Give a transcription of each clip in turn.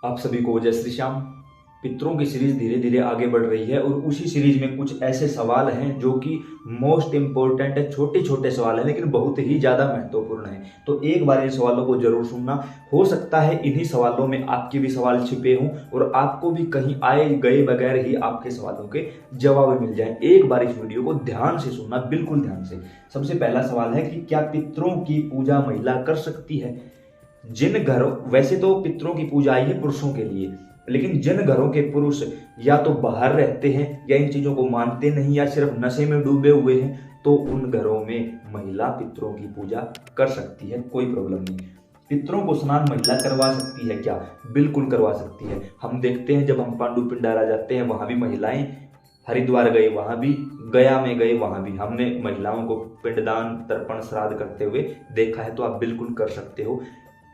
आप सभी को जय श्री श्याम। पितरों की सीरीज धीरे धीरे आगे बढ़ रही है और उसी सीरीज में कुछ ऐसे सवाल हैं जो कि मोस्ट इम्पोर्टेंट है। छोटे छोटे सवाल हैं लेकिन बहुत ही ज़्यादा महत्वपूर्ण है, तो एक बार इन सवालों को जरूर सुनना। हो सकता है इन्हीं सवालों में आपके भी सवाल छिपे हों और आपको भी कहीं आए गए बगैर ही आपके सवालों के जवाब मिल जाए। एक बार इस वीडियो को ध्यान से सुनना, बिल्कुल ध्यान से। सबसे पहला सवाल है कि क्या पितरों की पूजा महिला कर सकती है? जिन घरों, वैसे तो पितरों की पूजा आई है पुरुषों के लिए, लेकिन जिन घरों के पुरुष या तो बाहर रहते हैं या इन चीजों को मानते नहीं या सिर्फ नशे में डूबे हुए हैं, तो उन घरों में महिला पितरों की पूजा कर सकती है, कोई प्रॉब्लम नहीं। पितरों को स्नान महिला करवा सकती है क्या? बिल्कुल करवा सकती है। हम देखते हैं जब हम पांडु पिंडारा जाते हैं वहां भी महिलाएं, हरिद्वार गए वहां भी, गया में गए वहां भी, हमने महिलाओं को पिंडदान तर्पण श्राद्ध करते हुए देखा है। तो आप बिल्कुल कर सकते हो,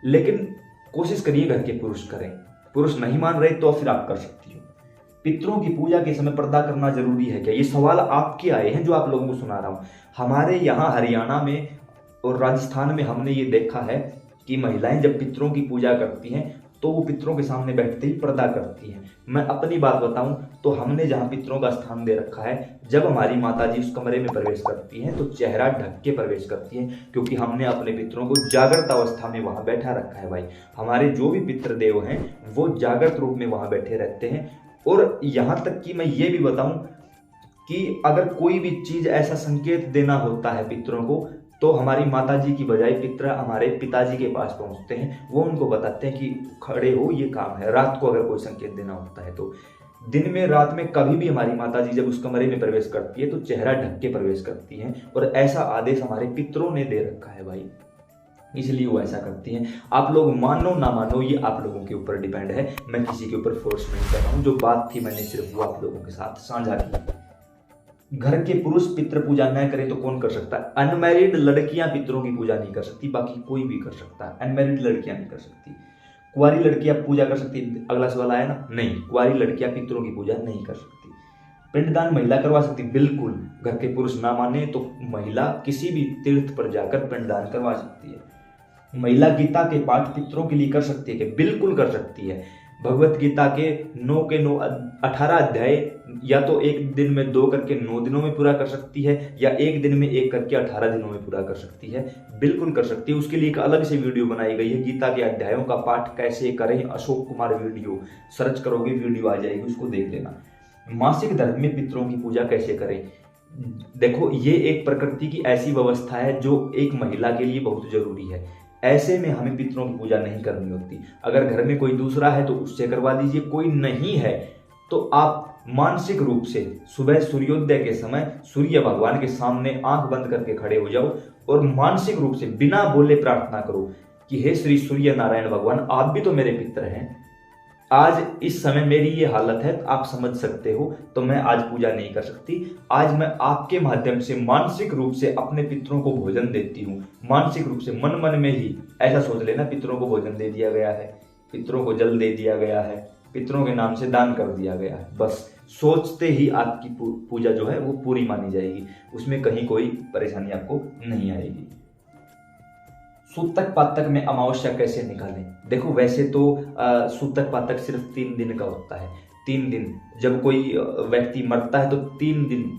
लेकिन कोशिश करिए घर के पुरुष करें। पुरुष नहीं मान रहे तो फिर आप कर सकती हो। पितरों की पूजा के समय पर्दा करना जरूरी है क्या? ये सवाल आपके आए हैं जो आप लोगों को सुना रहा हूं। हमारे यहाँ हरियाणा में और राजस्थान में हमने ये देखा है कि महिलाएं जब पितरों की पूजा करती हैं तो वो पितरों के सामने बैठते ही पर्दा करती हैं। मैं अपनी बात बताऊं तो हमने जहां पितरों का स्थान दे रखा है, जब हमारी माता जी उस कमरे में प्रवेश करती हैं तो चेहरा ढक के प्रवेश करती हैं, क्योंकि हमने अपने पितरों को जागृत अवस्था में वहां बैठा रखा है। भाई, हमारे जो भी पितृ देव हैं वो जागृत रूप में वहां बैठे रहते हैं। और यहां तक कि मैं ये भी बताऊं कि अगर कोई भी चीज ऐसा संकेत देना होता है पितरों को, तो हमारी माता जी की बजाय पितर हमारे पिताजी के पास पहुंचते हैं। वो उनको बताते हैं कि खड़े हो, ये काम है। रात को अगर कोई संकेत देना होता है तो दिन में रात में कभी भी हमारी माता जी जब उस कमरे में प्रवेश करती है तो चेहरा ढक के प्रवेश करती हैं, और ऐसा आदेश हमारे पितरों ने दे रखा है भाई, इसलिए वो ऐसा करती हैं। आप लोग मानो ना मानो ये आप लोगों के ऊपर डिपेंड है। मैं किसी के ऊपर फोर्स नहीं कर रहा हूँ। जो बात थी मैंने सिर्फ वो आप लोगों के साथ साझा की। घर के पुरुष पितृ पूजा न करे तो कौन कर सकता है? अनमैरिड लड़कियां पितरों की पूजा नहीं कर सकती, बाकी कोई भी कर सकता है। अनमैरिड लड़कियां नहीं कर सकती। कुंवारी लड़कियां पूजा कर सकती? अगला सवाल आया ना, नहीं, कुंवारी लड़कियां पितरों की पूजा नहीं कर सकती। पिंडदान महिला करवा सकती? बिल्कुल। घर के पुरुष ना माने तो महिला किसी भी तीर्थ पर जाकर पिंडदान करवा सकती है। महिला गीता के पाठ पितरों के लिए कर सकती है कि? बिल्कुल कर सकती है। भगवत गीता के 9 के 9 18 अध्याय या तो एक दिन में 2 करके 9 दिनों में पूरा कर सकती है, या एक दिन में 1 करके 18 दिनों में पूरा कर सकती है। बिल्कुल कर सकती है। उसके लिए एक अलग से वीडियो बनाई गई है, गीता के अध्यायों का पाठ कैसे करें, अशोक कुमार वीडियो सर्च करोगे वीडियो आ जाएगी, उसको देख लेना। मासिक धर्म में पितरों की पूजा कैसे करें? देखो, ये एक प्रकृति की ऐसी व्यवस्था है जो एक महिला के लिए बहुत जरूरी है। ऐसे में हमें पितरों की पूजा नहीं करनी होती। अगर घर में कोई दूसरा है तो उससे करवा दीजिए, कोई नहीं है तो आप मानसिक रूप से सुबह सूर्योदय के समय सूर्य भगवान के सामने आंख बंद करके खड़े हो जाओ और मानसिक रूप से बिना बोले प्रार्थना करो कि हे श्री सूर्य नारायण भगवान, आप भी तो मेरे पितर हैं। आज इस समय मेरी ये हालत है, आप समझ सकते हो, तो मैं आज पूजा नहीं कर सकती। आज मैं आपके माध्यम से मानसिक रूप से अपने पितरों को भोजन देती हूँ। मानसिक रूप से मन मन में ही ऐसा सोच लेना, पितरों को भोजन दे दिया गया है, पितरों को जल दे दिया गया है, पितरों के नाम से दान कर दिया गया है। बस सोचते ही आपकी पूजा जो है वो पूरी मानी जाएगी, उसमें कहीं कोई परेशानी आपको नहीं आएगी। सूतक पातक में अमावस्या कैसे निकालें? देखो, वैसे तो सूतक पातक सिर्फ 3 दिन का होता है। 3 दिन, जब कोई व्यक्ति मरता है तो 3 दिन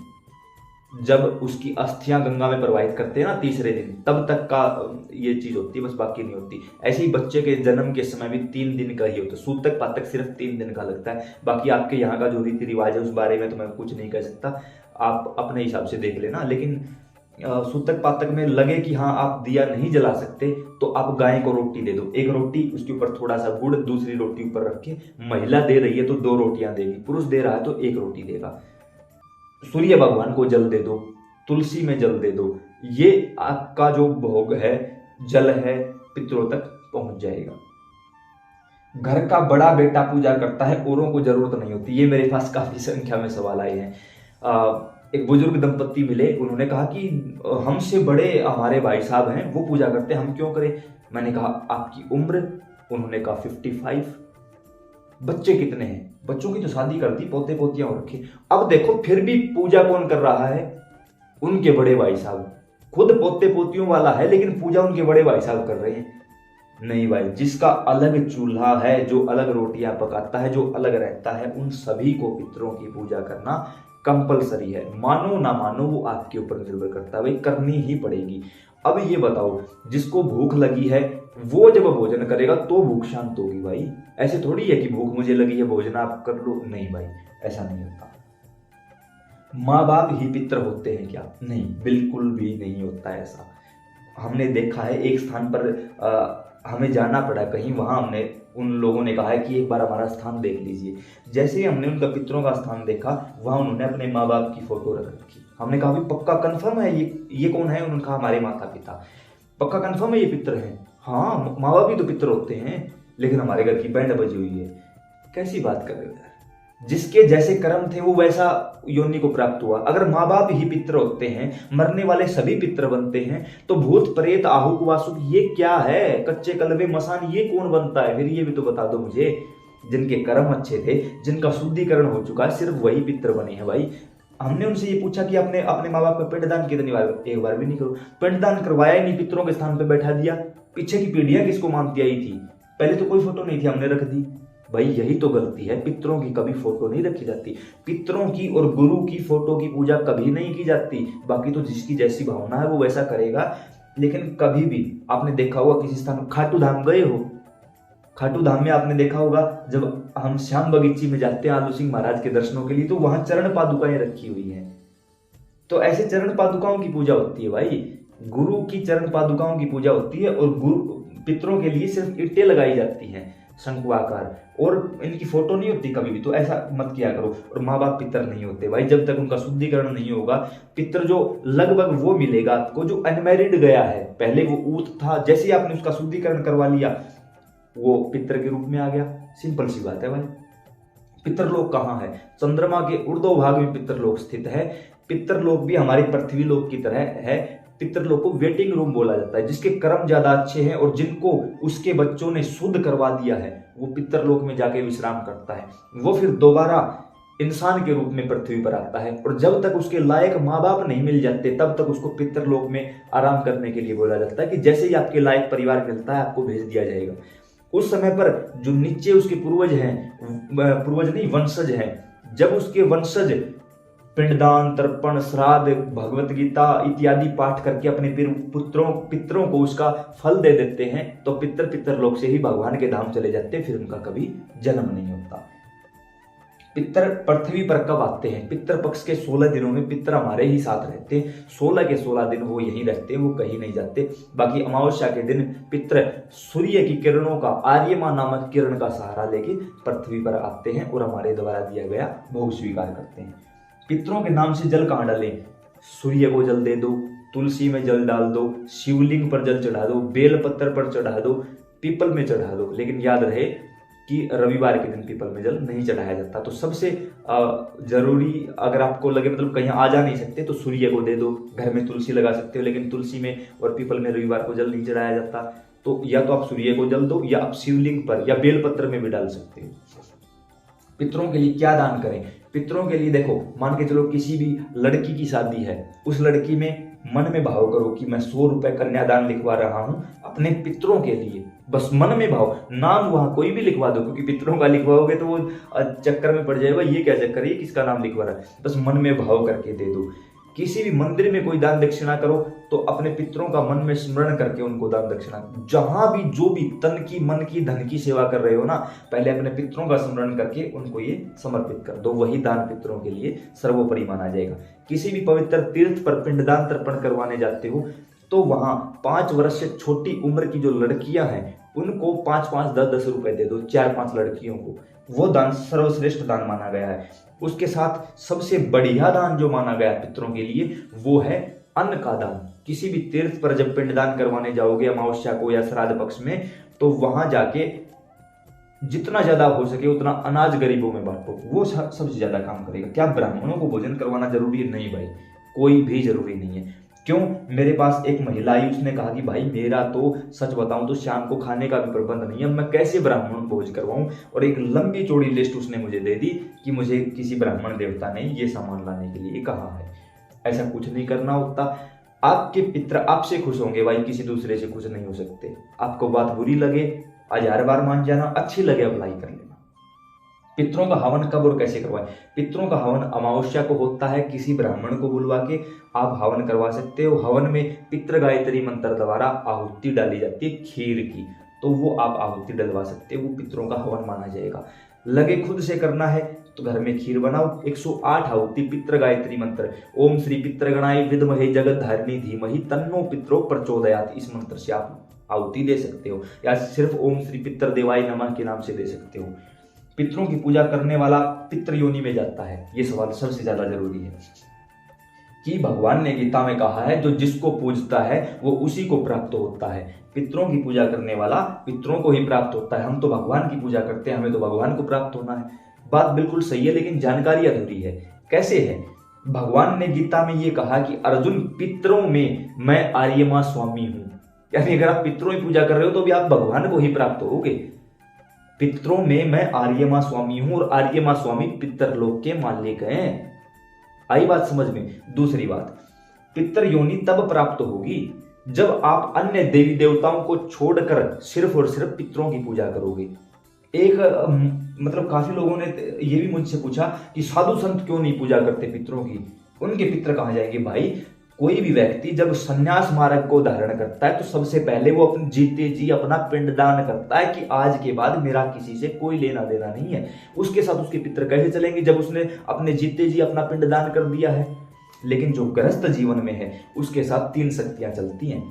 जब उसकी अस्थियां गंगा में प्रवाहित करते हैं ना, तीसरे दिन, तब तक का ये चीज होती है, बस बाकी नहीं होती। ऐसे ही बच्चे के जन्म के समय भी 3 दिन का ही होता है। सूतक पातक सिर्फ 3 दिन का लगता है। बाकी आपके यहाँ का जो रीति रिवाज है उस बारे में तो मैं कुछ नहीं कह सकता, आप अपने हिसाब से देख लेना। लेकिन सूतक पातक में लगे कि हाँ आप दिया नहीं जला सकते तो आप गाय को रोटी दे दो। 1 रोटी, उसके ऊपर थोड़ा सा गुड़, दूसरी रोटी ऊपर रख के, महिला दे रही है तो 2 रोटियां देगी, पुरुष दे रहा है तो 1 रोटी देगा। सूर्य भगवान को जल दे दो, तुलसी में जल दे दो। ये आपका जो भोग है, जल है, पितरों तक पहुंच जाएगा। घर का बड़ा बेटा पूजा करता है, औरों को जरूरत नहीं होती। ये मेरे पास काफी संख्या में सवाल आए हैं। एक बुजुर्ग दंपत्ति मिले, उन्होंने कहा कि हमसे बड़े हमारे भाई साहब हैं, वो पूजा करते हैं, हम क्यों करें? मैंने कहा आपकी उम्र? उन्होंने कहा 55। बच्चे कितने हैं? बच्चों की तो शादी कर दी, पोते पोतियां हो रखी। अब देखो, फिर भी पूजा कौन कर रहा है? उनके बड़े भाई साहब। खुद पोते पोतियों वाला है लेकिन पूजा उनके बड़े भाई साहब कर रहे हैं। नहीं भाई, जिसका अलग चूल्हा है, जो अलग रोटियां पकाता है, जो अलग रहता है, उन सभी को पितरों की पूजा करना कंपलसरी है। मानो ना मानो वो आपके ऊपर निर्भर करता है भाई, करनी ही पड़ेगी। अब ये बताओ, जिसको भूख लगी है वो जब भोजन करेगा तो भूख शांत होगी भाई। ऐसे थोड़ी है कि भूख मुझे लगी है भोजन आप कर लो, नहीं भाई, ऐसा नहीं होता। माँ बाप ही पितर होते हैं क्या? नहीं, बिल्कुल भी नहीं होता ऐसा। हमने देखा है एक स्थान पर हमें जाना पड़ा कहीं, वहां हमने उन लोगों ने कहा है कि एक बार हमारा स्थान देख लीजिए। जैसे ही हमने उनका पितरों का स्थान देखा, वहां उन्होंने अपने माँ बाप की फोटो रख रखी। हमने कहा भी पक्का कंफर्म है ये कौन है? उन्होंने कहा हमारे माता पिता। पक्का कंफर्म है ये पितर हैं? हाँ, माँ बाप भी तो पितर होते हैं, लेकिन हमारे घर की बैंड बजी हुई है। कैसी बात कर रहे हो यार? जिसके जैसे कर्म थे वो वैसा योनि को प्राप्त हुआ। अगर माँ बाप ही पितर होते हैं, मरने वाले सभी पितर बनते हैं, तो भूत प्रेत आहुक वासुक ये क्या है? कच्चे कलवे मसान ये कौन बनता है? फिर ये भी तो बता दो मुझे। जिनके कर्म अच्छे थे, जिनका शुद्धिकरण हो चुका है, सिर्फ वही पितर बने हैं भाई। हमने उनसे ये पूछा कि अपने अपने माँ बाप का पिंडदान कितनी बार? एक बार भी नहीं करो। पिंडदान करवाया ही नहीं, पितरों के स्थान पे बैठा दिया। पीछे की पीढ़ियां किसको मानती आई थी? पहले तो कोई फोटो नहीं थी, हमने रख दी। भाई यही तो गलती है, पितरों की कभी फोटो नहीं रखी जाती। पितरों की और गुरु की फोटो की पूजा कभी नहीं की जाती। बाकी तो जिसकी जैसी भावना है वो वैसा करेगा, लेकिन कभी भी आपने देखा होगा किसी स्थान, खाटू धाम गए हो? खाटू धाम में आपने देखा होगा जब हम श्याम बगीची में जाते हैं आलू सिंह महाराज के दर्शनों के लिए, तो वहां चरण पादुकाएं रखी हुई हैं। तो ऐसे चरण पादुकाओं की पूजा होती है भाई। गुरु की चरण पादुकाओं की पूजा होती है, और गुरु पितरों के लिए सिर्फ ईंटें लगाई जाती हैं शंकुआकार, और इनकी फोटो नहीं होती कभी भी। तो ऐसा मत किया करो। और माँ बाप पितर नहीं होते भाई, जब तक उनका शुद्धिकरण नहीं होगा। पितर जो लगभग वो मिलेगा आपको जो अनमैरिड गया है, पहले वो ऊत था, जैसे ही आपने उसका शुद्धिकरण करवा लिया वो पितर के रूप में आ गया। सिंपल सी बात है भाई। पितरलोक कहाँ है? चंद्रमा के ऊर्ध्व भाग में पितरलोक स्थित है। पितरलोक भी हमारी पृथ्वी लोक की तरह है। पितरलोक को वेटिंग रूम बोला जाता है। जिसके कर्म ज्यादा अच्छे हैं और जिनको उसके बच्चों ने शुद्ध करवा दिया है, वो पितरलोक में जाके विश्राम करता है। वो फिर दोबारा इंसान के रूप में पृथ्वी पर आता है, और जब तक उसके लायक माँ बाप नहीं मिल जाते तब तक उसको पितरलोक में आराम करने के लिए बोला जाता है कि जैसे ही आपके लायक परिवार मिलता है आपको भेज दिया जाएगा। उस समय पर जो नीचे उसके पूर्वज हैं, पूर्वज नहीं वंशज हैं, जब उसके वंशज पिंडदान, तर्पण, श्राद्ध, भगवत गीता इत्यादि पाठ करके अपने पितरों को उसका फल दे देते हैं, तो पितर लोक से ही भगवान के धाम चले जाते हैं, फिर उनका कभी जन्म नहीं होता। पितर पृथ्वी पर कब आते हैं? पितर पक्ष के 16 दिनों में पितर हमारे ही साथ रहते हैं। 16 के 16 दिन वो यहीं रहते हैं, वो कहीं नहीं जाते। बाकी अमावस्या के दिन पितर सूर्य की किरणों का, आर्यमा नामक किरण का सहारा लेके पृथ्वी पर आते हैं और हमारे द्वारा दिया गया भोग स्वीकार करते हैं। पितरों के नाम से जल कहाँ डालें? सूर्य को जल दे दो, तुलसी में जल डाल दो, शिवलिंग पर जल चढ़ा दो, बेल पत्थर पर चढ़ा दो, पीपल में चढ़ा दो। लेकिन याद रहे कि रविवार के दिन पीपल में जल नहीं चढ़ाया जाता। तो सबसे जरूरी, अगर आपको लगे मतलब कहीं आ जा नहीं सकते, तो सूर्य को दे दो। घर में तुलसी लगा सकते हो, लेकिन तुलसी में और पीपल में रविवार को जल नहीं चढ़ाया जाता। तो या तो आप सूर्य को जल दो, या आप शिवलिंग पर या बेलपत्र में भी डाल सकते हो। पितरों के लिए क्या दान करें? पितरों के लिए देखो, मान के चलो किसी भी लड़की की शादी है, उस लड़की में मन में भाव करो कि मैं 100 रुपए कन्यादान लिखवा रहा हूं अपने पितरों के लिए। बस मन में भाव, नाम वहां कोई भी लिखवा दो, क्योंकि पितरों का लिखवाओगे तो वो चक्कर में पड़ जाएगा, ये क्या चक्कर है, किसका नाम लिखवा रहा है। बस मन में भाव करके दे दो। किसी भी मंदिर में कोई दान दक्षिणा करो तो अपने पितरों का मन में स्मरण करके उनको दान दक्षिणा। जहां भी जो भी तन की, मन की, धन की सेवा कर रहे हो ना, पहले अपने पितरों का स्मरण करके उनको ये समर्पित कर दो। वही दान पितरों के लिए सर्वोपरि माना जाएगा। किसी भी पवित्र तीर्थ पर पिंडदान तर्पण करवाने जाते हो तो वहां 5 वर्ष से छोटी उम्र की जो लड़कियां हैं उनको 5-5, 10-10 रुपए दे दो। 4-5 लड़कियों को वो दान सर्वश्रेष्ठ दान माना गया है। उसके साथ सबसे बढ़िया दान जो माना गया है पितरों के लिए वो है अन्न का दान। किसी भी तीर्थ पर जब पिंडदान करवाने जाओगे अमावस्या को या श्राद्ध पक्ष में, तो वहां जाके जितना ज्यादा हो सके उतना अनाज गरीबों में बांटो, वो सबसे ज्यादा काम करेगा। क्या ब्राह्मणों को भोजन करवाना जरूरी है? नहीं भाई, कोई भी जरूरी नहीं है। क्यों? मेरे पास एक महिला आई, उसने कहा कि भाई मेरा तो सच बताऊं तो शाम को खाने का भी प्रबंध नहीं है, मैं कैसे ब्राह्मण भोज करवाऊं। और एक लंबी चौड़ी लिस्ट उसने मुझे दे दी कि मुझे किसी ब्राह्मण देवता ने ये सामान लाने के लिए कहा है। ऐसा कुछ नहीं करना होता। आपके पितर आपसे खुश होंगे भाई, किसी दूसरे से खुश नहीं हो सकते। आपको बात बुरी लगे 1000 बार मान जाना, अच्छी लगे अप्लाई कर लेना। पितरों का हवन कब और कैसे करवाएं? पितरों का हवन अमावस्या को होता है, किसी ब्राह्मण को बुलवा के आप हवन करवा सकते हो। हवन में पितृ गायत्री मंत्र द्वारा आहुति डाली जाती है खीर की, तो वो आप आहुति डलवा सकते हो, वो पितरों का हवन माना जाएगा। लगे खुद से करना है तो घर में खीर बनाओ, 108 आहुति पितृ गायत्री मंत्र, ओम श्री पितृगणाय विद्महे जगत धारिणी धीमहि तन्नो पितरो प्रचोदयात्, इस मंत्र से आप आहुति दे सकते हो, या सिर्फ ओम श्री पितृ देवाय नमः के नाम से दे सकते हो। पितरों की पूजा करने वाला पितृ योनि में जाता है, ये सवाल सबसे ज्यादा जरूरी है कि भगवान ने गीता में कहा है जो जिसको पूजता है वो उसी को प्राप्त होता है। पितरों की पूजा करने वाला पितरों को ही प्राप्त होता है। हम तो भगवान की पूजा करते हैं, हमें तो भगवान को प्राप्त होना है। बात बिल्कुल सही है, लेकिन जानकारी अधूरी है। कैसे है? भगवान ने गीता में ये कहा कि अर्जुन पितरों में मैं आर्यमा स्वामी हूं, यानी अगर आप पितरों की पूजा कर रहे हो तो भी आप भगवान को ही प्राप्त होगे। पितरों में मैं आर्यमा स्वामी हूं, और आर्यमा स्वामी पितरलोक के मालिक हैं। आई बात समझ में? दूसरी बात, पितर योनि तब प्राप्त होगी जब आप अन्य देवी देवताओं को छोड़कर सिर्फ और सिर्फ पितरों की पूजा करोगे। एक मतलब काफी लोगों ने ये भी मुझसे पूछा कि साधु संत क्यों नहीं पूजा करते पितरों की, उनके पितर कहाँ जाएंगे? भाई, कोई भी व्यक्ति जब संन्यास मार्ग को धारण करता है तो सबसे पहले वो अपने जीते जी अपना पिंडदान करता है कि आज के बाद मेरा किसी से कोई लेना देना नहीं है। उसके साथ उसके पितर कैसे चलेंगे जब उसने अपने जीते जी अपना पिंडदान कर दिया है? लेकिन जो गृहस्थ जीवन में है उसके साथ 3 शक्तियां चलती हैं,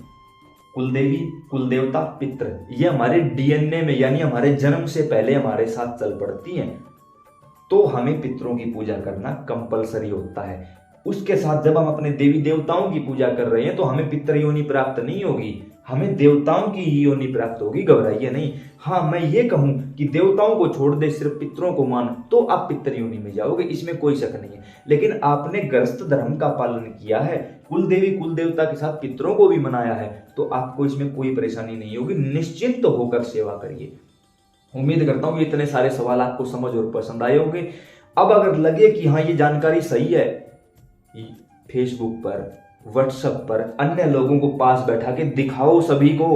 कुलदेवी, कुलदेवता, पित्र। ये हमारे डीएनए में, यानी हमारे जन्म से पहले हमारे साथ चल पड़ती हैं। तो हमें पितरों की पूजा करना कंपलसरी होता है। उसके साथ जब हम अपने देवी देवताओं की पूजा कर रहे हैं तो हमें पितर योनि प्राप्त नहीं होगी, हमें देवताओं की योनि प्राप्त होगी। घबराइए नहीं। हाँ, मैं ये कहूं कि देवताओं को छोड़ दे, सिर्फ पितरों को मान, तो आप पितर योनि में जाओगे, इसमें कोई शक नहीं है। लेकिन आपने गृहस्थ धर्म का पालन किया है, कुल देवी कुल देवता के साथ पितरों को भी मनाया है, तो आपको इसमें कोई परेशानी नहीं होगी। निश्चिंत होकर सेवा करिए। उम्मीद करता हूं कि इतने सारे सवाल आपको समझ और पसंद आए होंगे। अब अगर लगे कि हाँ ये जानकारी सही है, फेसबुक पर, व्हाट्सएप पर अन्य लोगों को पास बैठा के दिखाओ, सभी को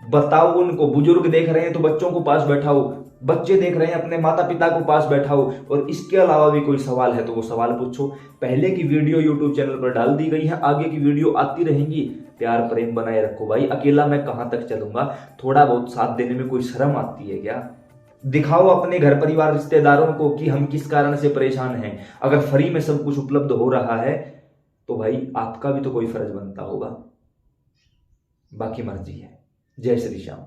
बताओ, उनको। बुजुर्ग देख रहे हैं तो बच्चों को पास बैठाओ, बच्चे देख रहे हैं अपने माता पिता को पास बैठाओ, और इसके अलावा भी कोई सवाल है तो वो सवाल पूछो। पहले की वीडियो यूट्यूब चैनल पर डाल दी गई है, आगे की वीडियो आती रहेंगी। प्यार प्रेम बनाए रखो भाई, अकेला मैं कहां तक चलूंगा? थोड़ा बहुत साथ देने में कोई शर्म आती है क्या? दिखाओ अपने घर परिवार रिश्तेदारों को कि हम किस कारण से परेशान हैं। अगर फ्री में सब कुछ उपलब्ध हो रहा है तो भाई आपका भी तो कोई फर्ज बनता होगा। बाकी मर्जी है। जय श्री श्याम।